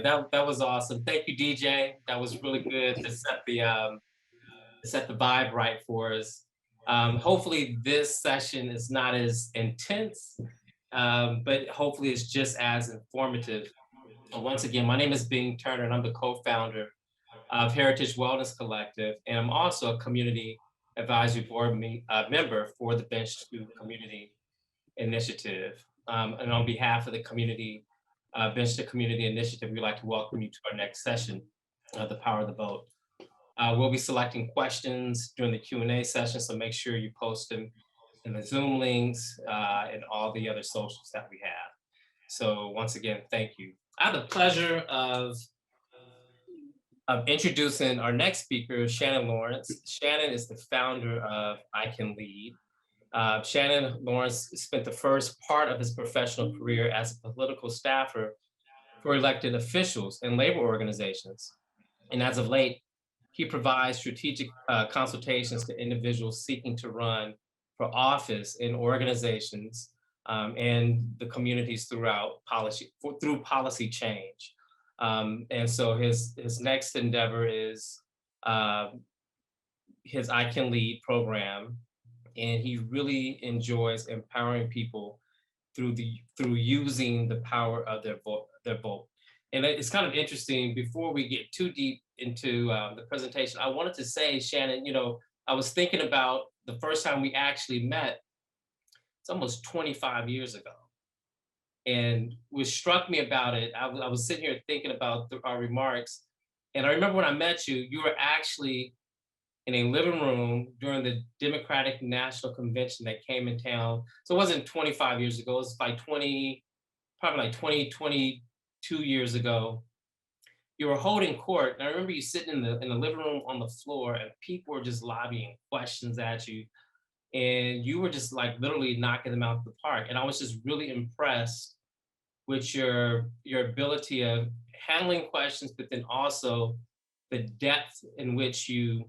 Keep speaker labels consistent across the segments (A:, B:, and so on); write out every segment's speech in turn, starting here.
A: man. That was awesome. Thank you, DJ. That was really good to set the vibe right for us. Hopefully this session is not as intense, but hopefully it's just as informative. Once again, my name is Bing Turner, and I'm the co-founder of Heritage Wellness Collective, and I'm also a community advisory board member for the Bench to Community Initiative. And on behalf of the community, Bench to Community Initiative, we'd like to welcome you to our next session, The Power of the Vote. We'll be selecting questions during the Q&A session, so make sure you post them in the Zoom links and all the other socials that we have. So once again, thank you. I have the pleasure of introducing our next speaker, Shannon Lawrence. Shannon is the founder of I Can Lead. Shannon Lawrence spent the first part of his professional career as a political staffer for elected officials and labor organizations. And as of late, he provides strategic consultations to individuals seeking to run for office in organizations and the communities through policy change. And so his next endeavor is his I Can Lead program, and he really enjoys empowering people through using the power of their vote. And it's kind of interesting. Before we get too deep into the presentation, I wanted to say, Shannon, I was thinking about the first time we actually met. It's almost 25 years ago. And what struck me about it, I was sitting here thinking about our remarks. And I remember when I met you, you were actually in a living room during the Democratic National Convention that came in town. So it wasn't 25 years ago, it was like 22 years ago. You were holding court. And I remember you sitting in the living room on the floor, and people were just lobbying questions at you. And you were just like literally knocking them out of the park. And I was just really impressed with your ability of handling questions, but then also the depth in which you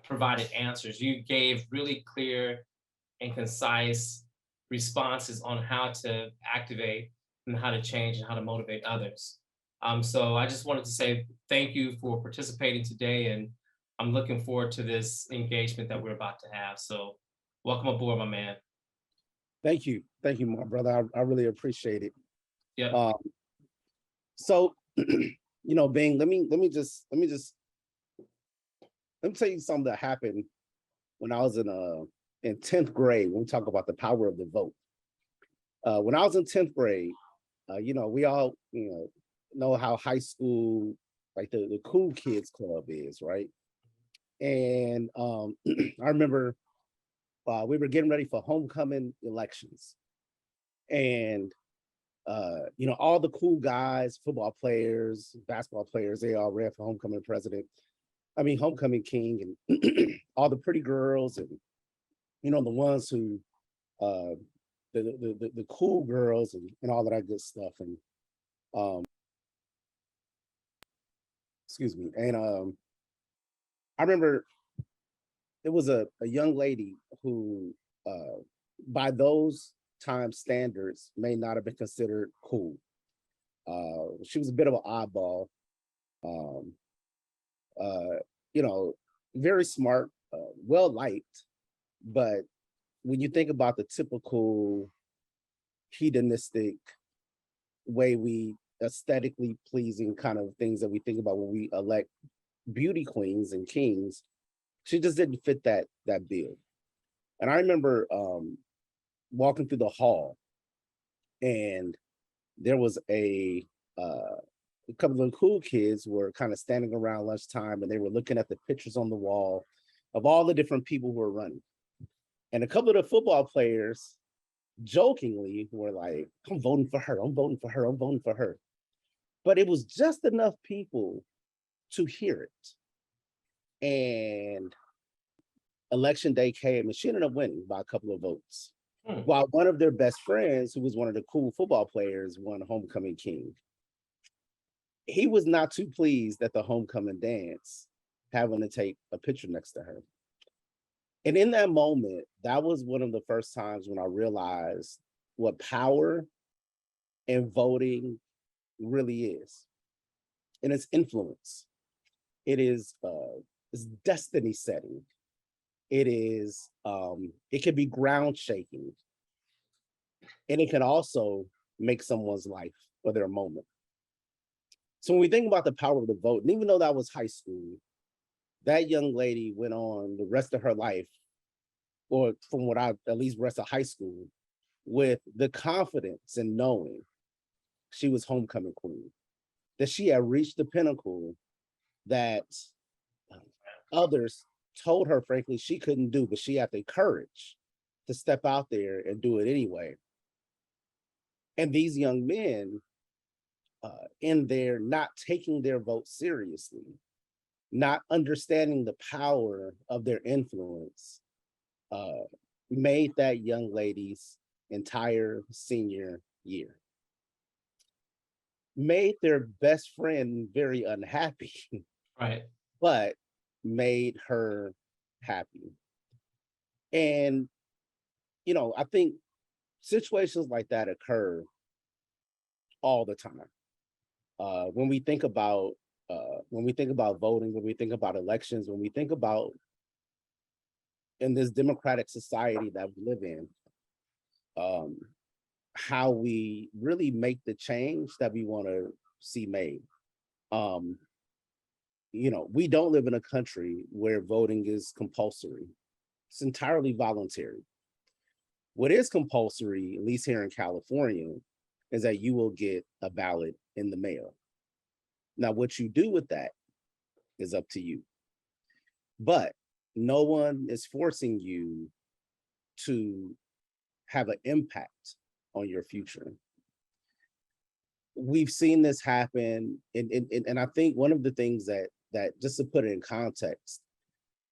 A: provided answers. You gave really clear and concise responses on how to activate and how to change and how to motivate others. So I just wanted to say thank you for participating today, and I'm looking forward to this engagement that we're about to have. So welcome aboard, my man.
B: Thank you, my brother. I really appreciate it.
A: Yeah.
B: So, Bing, let me tell you something that happened when I was in 10th grade. When we talk about the power of the vote, when I was in 10th grade, we all know how high school, like the cool kids club is, right? And I remember we were getting ready for homecoming elections, and all the cool guys, football players, basketball players, they all ran for homecoming king, and all the pretty girls, and the ones who the cool girls and all of that good stuff. And excuse me. And I remember it was a young lady who by those time standards may not have been considered cool. She was a bit of an oddball, very smart, well liked, but when you think about the typical hedonistic way, we aesthetically pleasing kind of things that we think about when we elect beauty queens and kings, she just didn't fit that bill. And I remember walking through the hall, and there was a couple of the cool kids were kind of standing around lunchtime, and they were looking at the pictures on the wall of all the different people who were running. And a couple of the football players jokingly were like, I'm voting for her, I'm voting for her, I'm voting for her. But it was just enough people to hear it. And election day came, and she ended up winning by a couple of votes. While one of their best friends, who was one of the cool football players, won homecoming king. He was not too pleased at the homecoming dance, having to take a picture next to her. And in that moment, that was one of the first times when I realized what power and voting really is. and it's influence. It is it's destiny setting. It is it can be ground shaking, and it can also make someone's life or their moment. So when we think about the power of the vote, and even though that was high school, that young lady went on the rest of her life, or from what I at least rest of high school, with the confidence in knowing she was homecoming queen, that she had reached the pinnacle that others told her, frankly, she couldn't do, but she had the courage to step out there and do it anyway. And these young men, in their not taking their vote seriously, not understanding the power of their influence, made that young lady's entire senior year, made their best friend very unhappy,
A: Right.
B: but made her happy. And, you know, I think situations like that occur all the time. When we think about voting, when we think about elections, when we think about in this democratic society that we live in, how we really make the change that we want to see made. You know, we don't live in a country where voting is compulsory. It's entirely voluntary. What is compulsory, at least here in California, is that you will get a ballot in the mail. Now, what you do with that is up to you. But no one is forcing you to have an impact on your future. We've seen this happen, and I think one of the things that just to put it in context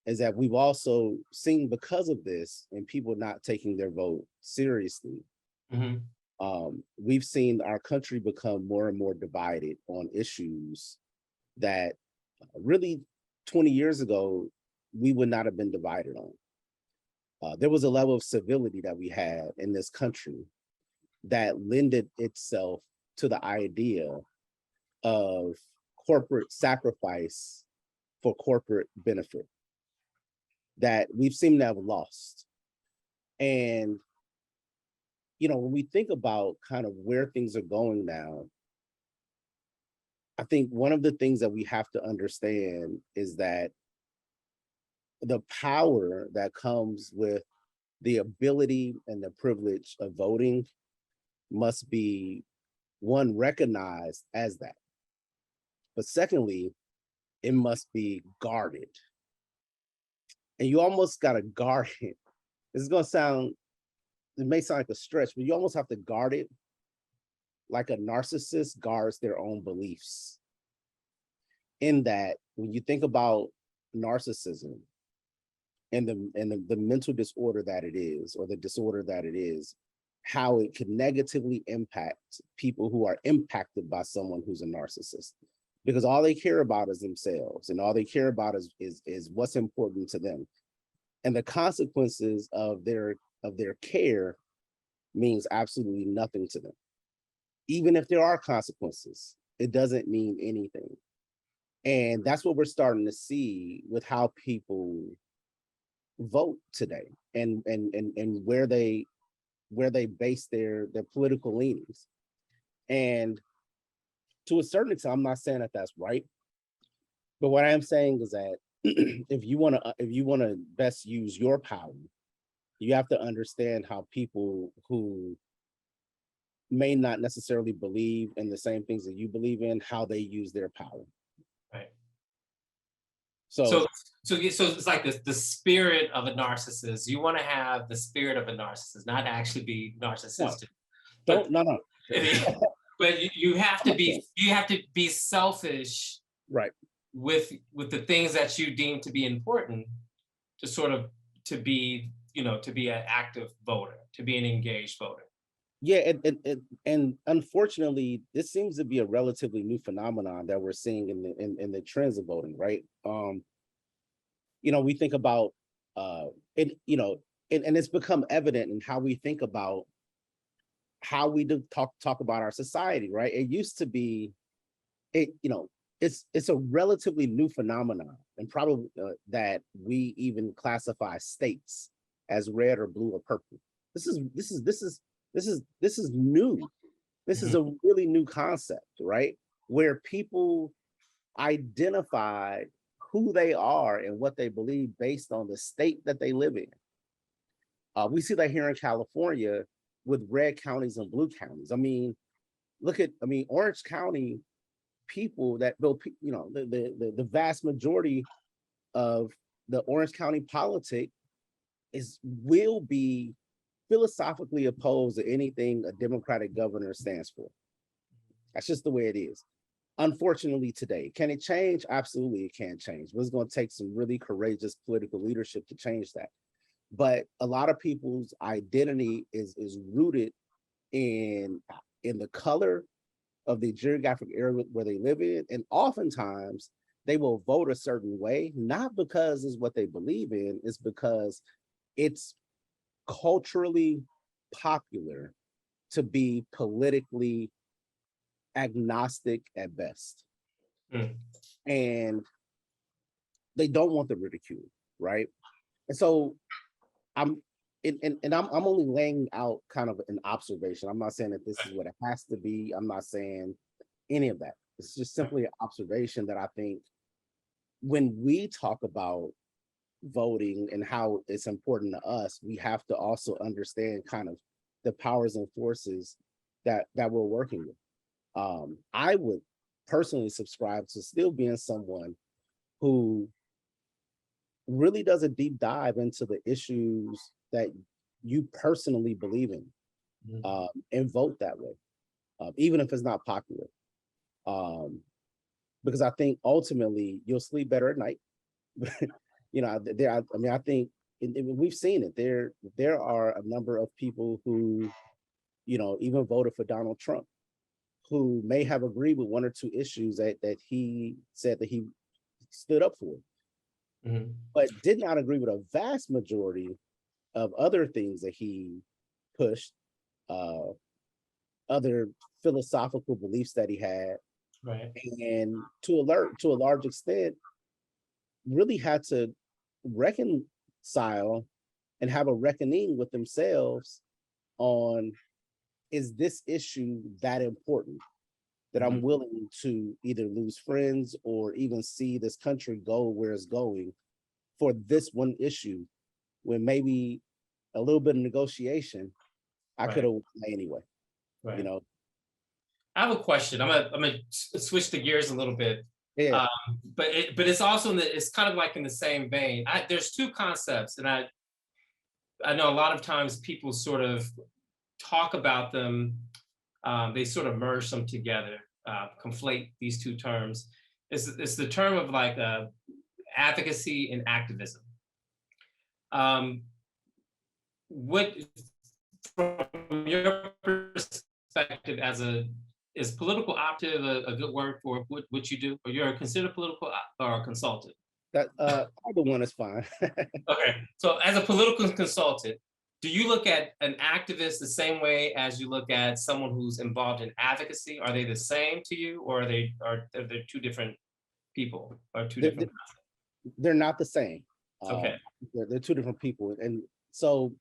B: is that we've also seen, because of this and people not taking their vote seriously, we've seen our country become more and more divided on issues that really 20 years ago we would not have been divided on. There was a level of civility that we had in this country that lended itself to the idea of corporate sacrifice for corporate benefit that we've seemed to have lost. And, you know, when we think about kind of where things are going now, I think one of the things that we have to understand is that the power that comes with the ability and the privilege of voting must be, one, recognized as that. But secondly, it must be guarded. And you almost got to guard it. This is going to sound, it may sound like a stretch, but you almost have to guard it like a narcissist guards their own beliefs. In that, when you think about narcissism and the mental disorder that it is, or the disorder that it is, how it can negatively impact people who are impacted by someone who's a narcissist, because all they care about is themselves, and all they care about is what's important to them, and the consequences of their care means absolutely nothing to them. Even if there are consequences, it doesn't mean anything. And that's what we're starting to see with how people vote today, and where they base their political leanings. And to a certain extent, I'm not saying that that's right, but what I am saying is that if you want to best use your power, you have to understand how people who may not necessarily believe in the same things that you believe in, how they use their power.
A: Right.
B: So
A: it's like the spirit of a narcissist. You want to have the spirit of a narcissist, not actually be narcissistic.
B: No.
A: But you have to be selfish,
B: right,
A: with the things that you deem to be important, to be an active voter, to be an engaged voter.
B: Yeah, and unfortunately, this seems to be a relatively new phenomenon that we're seeing in the trends of voting, right? You know, we think about it, you know, and it's become evident in how we think about how we do talk about our society, right? It used to be, it it's a relatively new phenomenon, and probably that we even classify states as red or blue or purple. This is new. This is a really new concept, right? Where people identify who they are and what they believe based on the state that they live in. We see that here in California with red counties and blue counties. I mean, Orange County people that build, the vast majority of the Orange County politic will be philosophically opposed to anything a Democratic governor stands for. That's just the way it is. Unfortunately, today, can it change? Absolutely, it can change. But it's going to take some really courageous political leadership to change that. But a lot of people's identity is rooted in the color of the geographic area where they live in, and oftentimes they will vote a certain way, not because it's what they believe in, it's because it's culturally popular to be politically agnostic at best. And they don't want the ridicule, right? And so I'm only laying out kind of an observation. I'm not saying that this is what it has to be. I'm not saying any of that. It's just simply an observation that I think when we talk about voting and how it's important to us, we have to also understand kind of the powers and forces that we're working with. I would personally subscribe to still being someone who really does a deep dive into the issues that you personally believe in, and vote that way, even if it's not popular. Because I think ultimately you'll sleep better at night. I think we've seen it. There are a number of people who, even voted for Donald Trump, who may have agreed with one or two issues that he said that he stood up for, but did not agree with a vast majority of other things that he pushed, other philosophical beliefs that he had,
A: right?
B: And to a large extent, really had to reconcile and have a reckoning with themselves on, is this issue that important that I'm willing to either lose friends or even see this country go where it's going for this one issue, when maybe a little bit of negotiation I could have won anyway.
A: Right. I have a question. I'm gonna switch the gears a little bit.
B: Yeah.
A: But it's also it's kind of like in the same vein. There's two concepts, and I know a lot of times people sort of talk about them. They sort of merge them together, conflate these two terms. It's the term of like advocacy and activism. What, from your perspective, is political operative a good word for what you do? Or you're considered political or a consultant?
B: That either one is fine.
A: Okay, so as a political consultant, do you look at an activist the same way as you look at someone who's involved in advocacy? Are they the same to you, or are they two different people or two different?
B: They're not the same.
A: Okay.
B: They're two different people, and so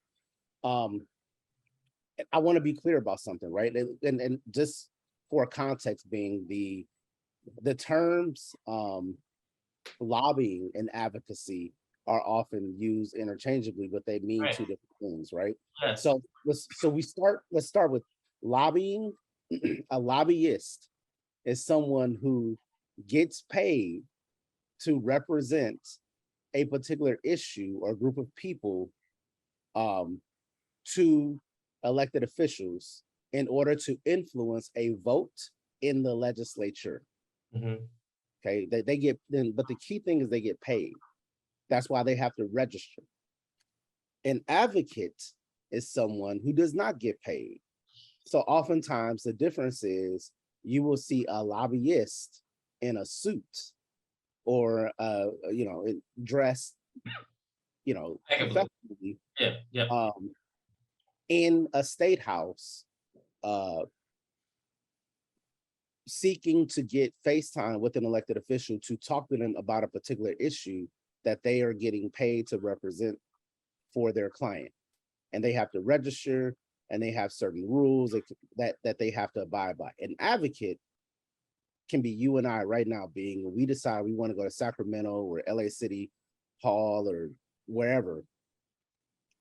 B: I want to be clear about something, right? And just for context, being the terms lobbying and advocacy are often used interchangeably, but they mean two different things, right?
A: Yes.
B: So let's start with lobbying. A lobbyist is someone who gets paid to represent a particular issue or group of people to elected officials in order to influence a vote in the legislature. Okay, they get then, but the key thing is they get paid. That's why they have to register. An advocate is someone who does not get paid. So oftentimes the difference is you will see a lobbyist in a suit or dressed, professionally, in a state house, seeking to get FaceTime with an elected official to talk to them about a particular issue that they are getting paid to represent for their client. And they have to register, and they have certain rules that they have to abide by. An advocate can be you and I right now, being we decide we want to go to Sacramento or LA City Hall or wherever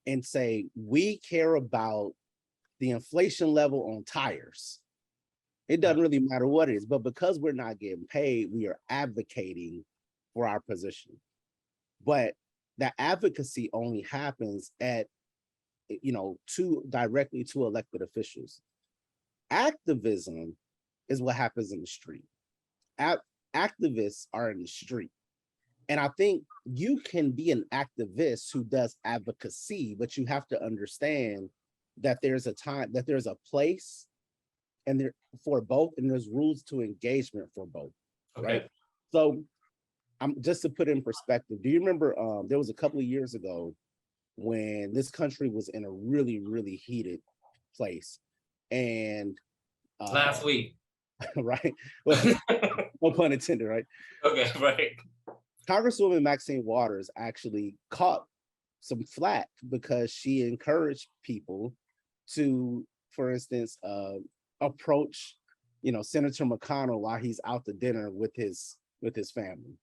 B: and say, we care about the inflation level on tires. It doesn't really matter what it is, but because we're not getting paid, we are advocating for our position. But that advocacy only happens at, directly to elected officials. Activism is what happens in the street. Activists are in the street. And I think you can be an activist who does advocacy, but you have to understand that there's a time, that there's a place and there for both, and there's rules to engagement for both. Okay. Right? So just to put it in perspective, do you remember there was a couple of years ago when this country was in a really, really heated place? And
A: last week.
B: Right? Well, no pun intended, right?
A: Okay, right.
B: Congresswoman Maxine Waters actually caught some flack because she encouraged people to, for instance, approach, Senator McConnell while he's out to dinner with his family,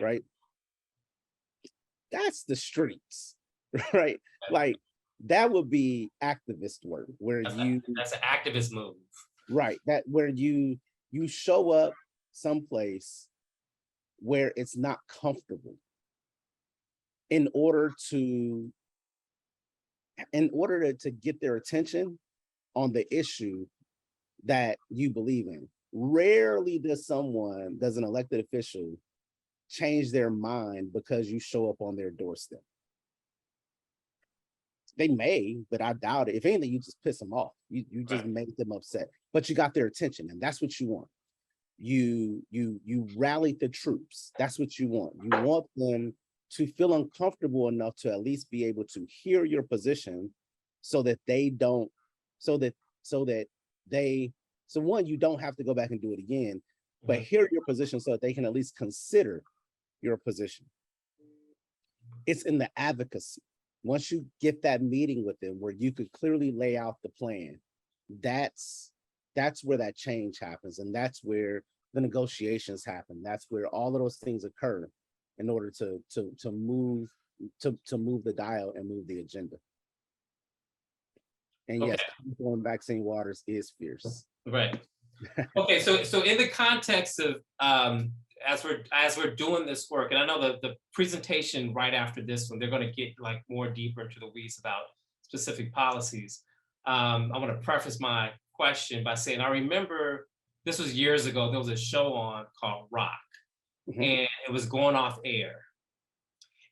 B: right? That's the streets, right? Like that would be activist work where that's
A: an activist move,
B: right? That where you show up someplace where it's not comfortable in order to get their attention on the issue that you believe in. Rarely does an elected official change their mind because you show up on their doorstep. They may, but I doubt it. If anything, you just piss them off. You just make them upset, but you got their attention, and that's what you want. You rallied the troops. That's what you want. You want them to feel uncomfortable enough to at least be able to hear your position so that one, you don't have to go back and do it again, but hear your position so that they can at least consider your position. It's in the advocacy. Once you get that meeting with them where you could clearly lay out the plan, that's where that change happens, and that's where the negotiations happen. That's where all of those things occur in order to move the dial and move the agenda. And yes, Maxine Waters is fierce.
A: Right. Okay, so in the context of as we're doing this work, and I know the presentation right after this one, they're going to get like more deeper into the weeds about specific policies. I want to preface my question by saying I remember this was years ago. There was a show on called Rock, and it was going off air.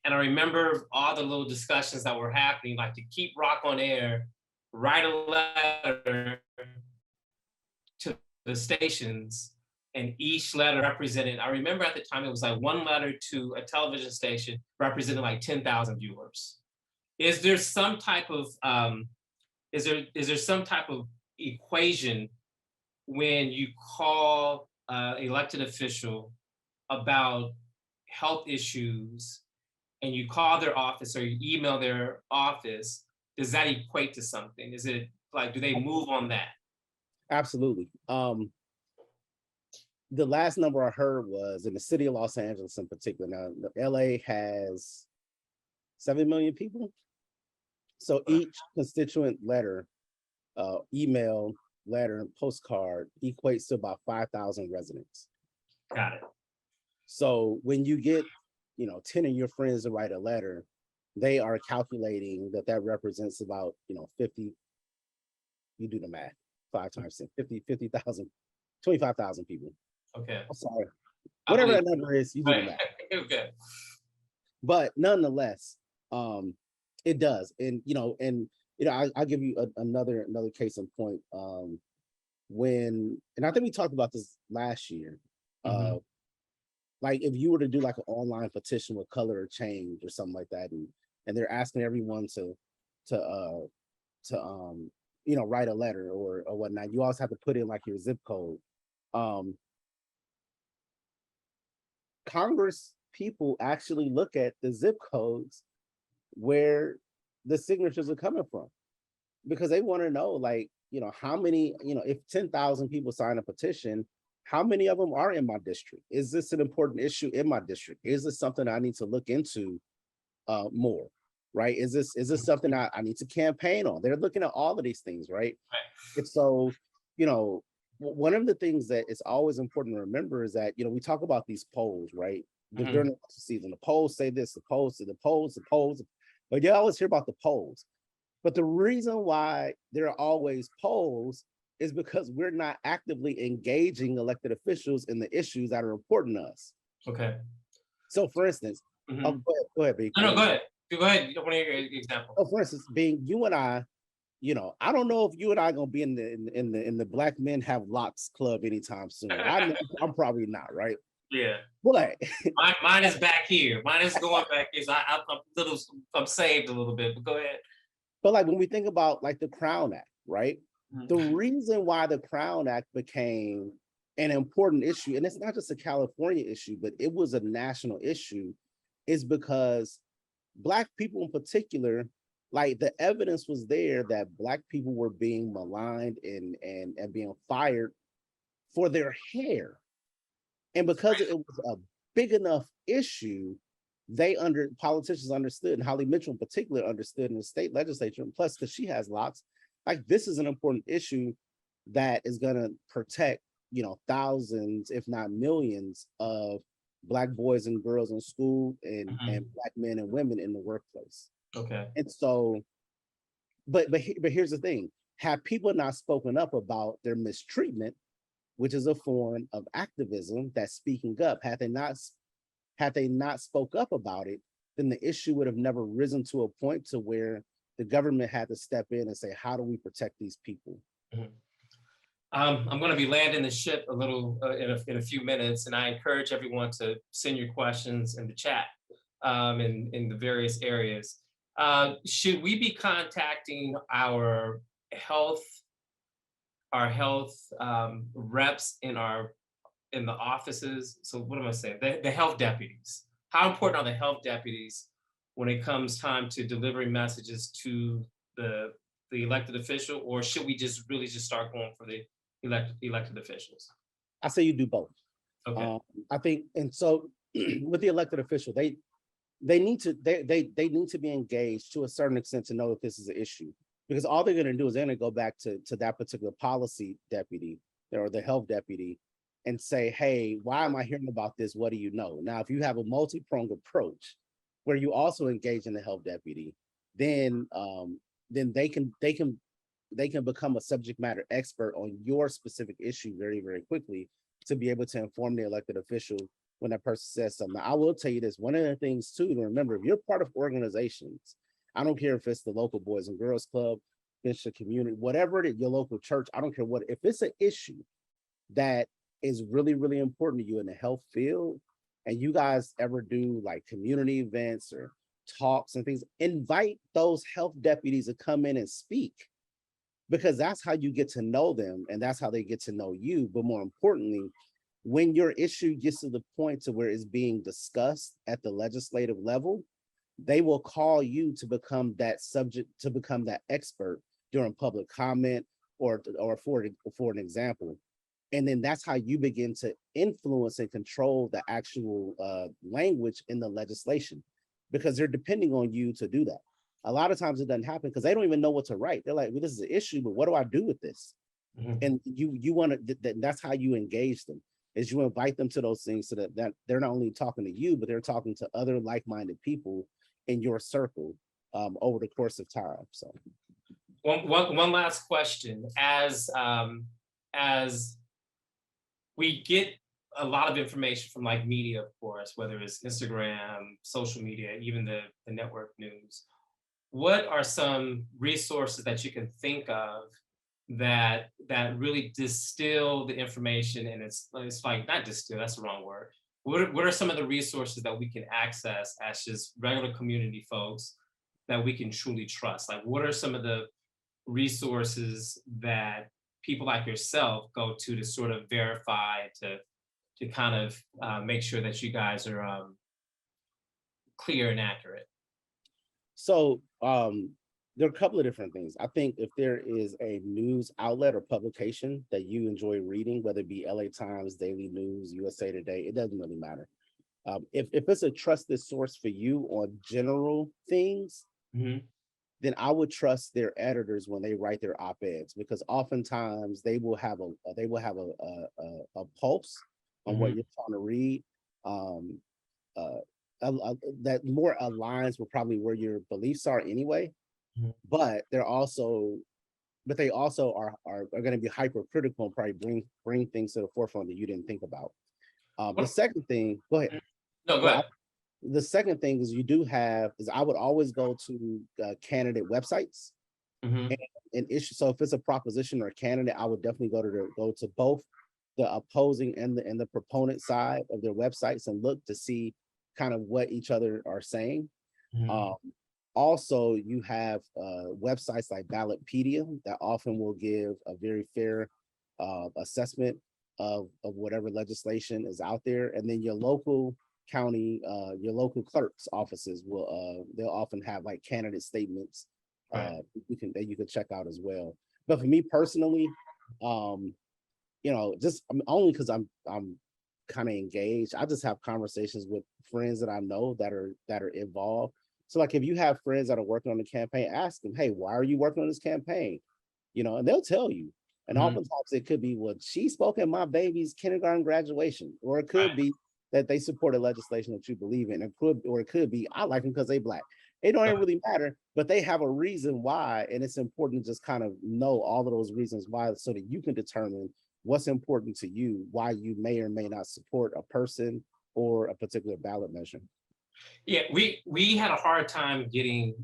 A: And I remember all the little discussions that were happening, like to keep Rock on air, write a letter to the stations, and each letter represented, I remember at the time it was like one letter to a television station representing like 10,000 viewers. Is there some type of is there some type of equation when you call elected official about health issues and you call their office or you email their office? Does that equate to something? Is it like, do they move on that?
B: Absolutely. The last number I heard was in the city of Los Angeles in particular. Now, LA has 7 million people. So each constituent letter, email, letter, and postcard equates to about 5,000 residents.
A: Got it.
B: So when you get, 10 of your friends to write a letter, they are calculating that represents about, 50, you do the math, 5 times 10, 50,000, 25,000 people.
A: Okay.
B: I'm sorry. Whatever that number is, you do the math.
A: Okay.
B: But nonetheless, it does. And, I'll give you another case in point. And I think we talked about this last year. Like if you were to do like an online petition with color or change or something like that, and they're asking everyone to write a letter or whatnot, you also have to put in like your zip code. um, Congress people actually look at the zip codes where the signatures are coming from, because they want to know, like, how many, if 10,000 people sign a petition, how many of them are in my district? Is this an important issue in my district? Is this something I need to look into more? Right? Is this something I need to campaign on? They're looking at all of these things, right? And so, one of the things that is always important to remember is that, we talk about these polls, right?
A: Mhm.
B: During the season, the polls say this, the polls, but you always hear about the polls. But the reason why there are always polls is because we're not actively engaging elected officials in the issues that are important to us.
A: Okay.
B: So, for instance,
A: Mhm.
B: go ahead, B.
A: No, go ahead. Go ahead. I want to hear your example.
B: So, for instance, being you and I, I don't know if you and I gonna be in the Black Men Have Locks Club anytime soon. I'm probably not, right?
A: Yeah.
B: But
A: Mine is back here. Mine is going back here. So I'm saved a little bit, but go ahead.
B: but like when we think about like the Crown Act, right?
A: Mhm.
B: The reason why the Crown Act became an important issue, and it's not just a California issue, but it was a national issue, is because Black people in particular, like the evidence was there that Black people were being maligned and being fired for their hair. And because it was a big enough issue, politicians understood, and Holly Mitchell in particular understood in the state legislature, and plus because she has locks, like this is an important issue that is going to protect, thousands, if not millions, of Black boys and girls in school and Black men and women in the workplace.
A: Okay.
B: And so, but here's the thing: have people not spoken up about their mistreatment, which is a form of activism, that's speaking up, had they not spoke up about it, then the issue would have never risen to a point to where the government had to step in and say, how do we protect these people?
A: Mhm. I'm going to be landing the ship a little in a few minutes, and I encourage everyone to send your questions in the chat in the various areas. Should we be contacting our health reps in the offices? So what am I saying? The health deputies. How important are the health deputies when it comes time to delivering messages to the elected official, or should we just really just start going for the elected officials?
B: I say you do both.
A: Okay.
B: I think, and so with the elected official, they need to be engaged to a certain extent to know if this is an issue, because all they're going to do is they're going to go back to that particular policy deputy or the health deputy and say, hey, why am I hearing about this? What do you know? Now, if you have a multi-pronged approach where you also engage in the health deputy, then they can become a subject matter expert on your specific issue very, very quickly to be able to inform the elected official when that person says something. Now, I will tell you this, one of the things too to remember, if you're part of organizations, I don't care if it's the local Boys and Girls Club, it's the community, whatever it is, your local church, I don't care what, if it's an issue that is really, really important to you in the health field, and you guys ever do like community events or talks and things, invite those health deputies to come in and speak, because that's how you get to know them and that's how they get to know you. But more importantly, when your issue gets to the point to where it's being discussed at the legislative level, they will call you to become that subject, to become that expert during public comment or for an example. And then that's how you begin to influence and control the actual language in the legislation, because they're depending on you to do that. A lot of times it doesn't happen because they don't even know what to write. They're like, well, this is an issue, but what do I do with this? And you want to, that's how you engage them, is you invite them to those things so that they're not only talking to you, but they're talking to other like-minded people in your circle over the course of time. So
A: one last question. As we get a lot of information from like media, of course, whether it's Instagram, social media, even the network news, what are some resources that you can think of that really distill the information? And it's like, not distill, that's the wrong word. What are some of the resources that we can access as just regular community folks that we can truly trust? Like, what are some of the resources that people like yourself go to sort of verify, to kind of make sure that you guys are clear and accurate?
B: So there are a couple of different things. I think if there is a news outlet or publication that you enjoy reading, whether it be LA Times, Daily News, USA Today, it doesn't really matter. If it's a trusted source for you on general things, then I would trust their editors when they write their op-eds, because oftentimes they will have a pulse on what you're trying to read. That more aligns with probably where your beliefs are anyway. But they also are going to be hypercritical and probably bring things to the forefront that you didn't think about. The second thing, go ahead.
A: No, go ahead.
B: The second thing is I would always go to candidate websites and issue. So if it's a proposition or a candidate, I would definitely go to both the opposing and the proponent side of their websites and look to see kind of what each other are saying. Also, you have websites like Ballotpedia that often will give a very fair assessment of whatever legislation is out there. And then your local county, your local clerk's offices they'll often have like candidate statements that you can check out as well. But for me personally, only because I'm kind of engaged, I just have conversations with friends that I know that are involved. So like if you have friends that are working on the campaign, ask them, hey, why are you working on this campaign? And they'll tell you. And oftentimes it could be, well, she spoke at my baby's kindergarten graduation, or it could be that they supported legislation that you believe in. It could be, I like them because they Black. It don't even really matter, but they have a reason why. And it's important to just kind of know all of those reasons why, so that you can determine what's important to you, why you may or may not support a person or a particular ballot measure.
A: Yeah, we had a hard time getting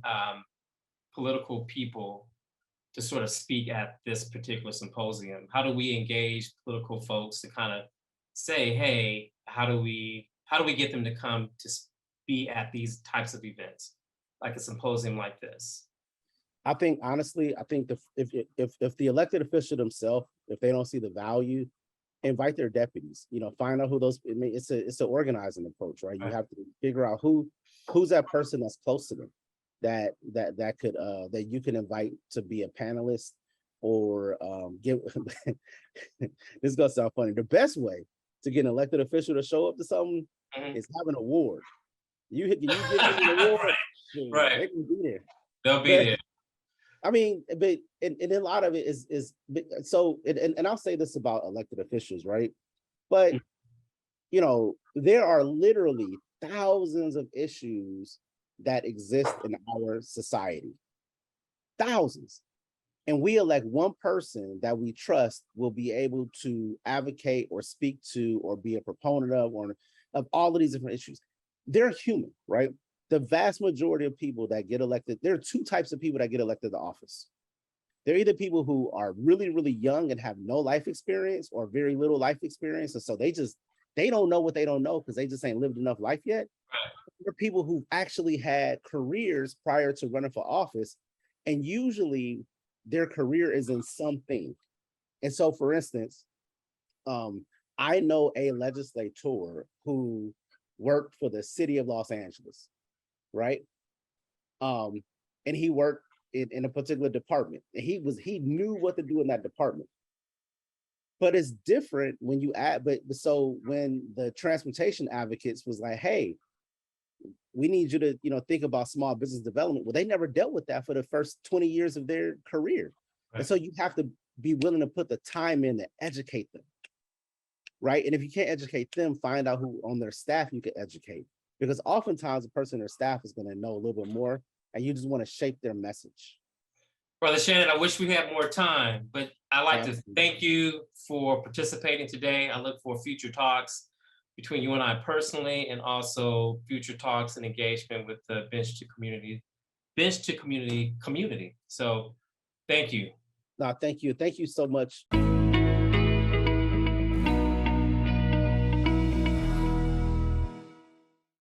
A: political people to sort of speak at this particular symposium. How do we engage political folks to kind of say, hey, how do we get them to come to be at these types of events, like a symposium like this?
B: I think honestly, if the elected official themselves, if they don't see the value, invite their deputies. Find out who those. I mean, it's an organizing approach, right? You have to figure out who's that person that's close to them, that you can invite to be a panelist, or give. This is gonna sound funny. The best way to get an elected official to show up to something is have an award. You give them an award,
A: right?
B: They can be there.
A: They'll be there.
B: I mean, but and a lot of it is so, and I'll say this about elected officials, right? But there are literally thousands of issues that exist in our society, thousands, and we elect one person that we trust will be able to advocate or speak to or be a proponent of all of these different issues. They're human, right? The vast majority of people that get elected, there are two types of people that get elected to office. They're either people who are really, really young and have no life experience or very little life experience. And so they don't know what they don't know because they just ain't lived enough life yet. There are people who've actually had careers prior to running for office. And usually their career is in something. And so, for instance, I know a legislator who worked for the city of Los Angeles, right? And he worked in a particular department, and he knew what to do in that department. But it's different when you so when the transportation advocates was like, hey, we need you to think about small business development. Well, they never dealt with that for the first 20 years of their career. Right. And so you have to be willing to put the time in to educate them. Right. And if you can't educate them, find out who on their staff you can educate. Because oftentimes the person on their staff is going to know a little bit more, and you just want to shape their message.
A: Brother Shannon, I wish we had more time, but I'd like to thank you for participating today. I look for future talks between you and I personally, and also future talks and engagement with the bench to community. So thank you.
B: No, thank you. Thank you so much.